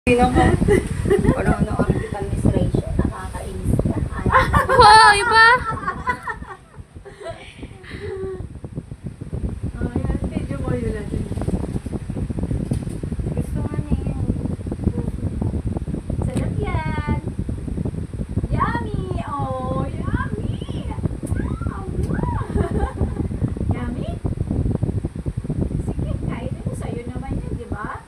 Pinaka. Walang ano ang administration. Nakakainis ka. Wow, iba? Ayan, medyo mo yun natin. Gusto nga niya yun. Sarap yan. Yummy! Oh, yummy! Yummy? Sige, kainin mo. Sa'yo naman yan, di ba?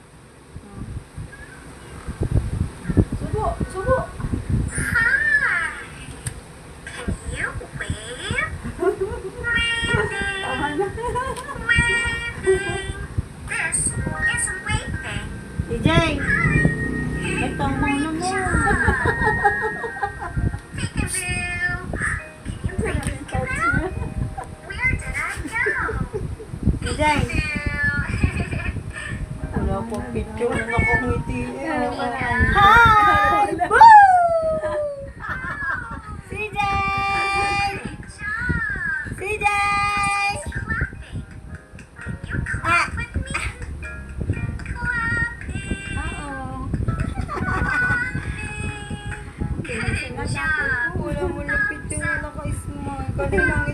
Subo! Subo! Tama na. DJ! Ito ang mga mo. DJ! Wala po picture na nakangiti. Hi! Woo! CJ! CJ! Ah! Wala mo na picture na naka-smile. Galing lang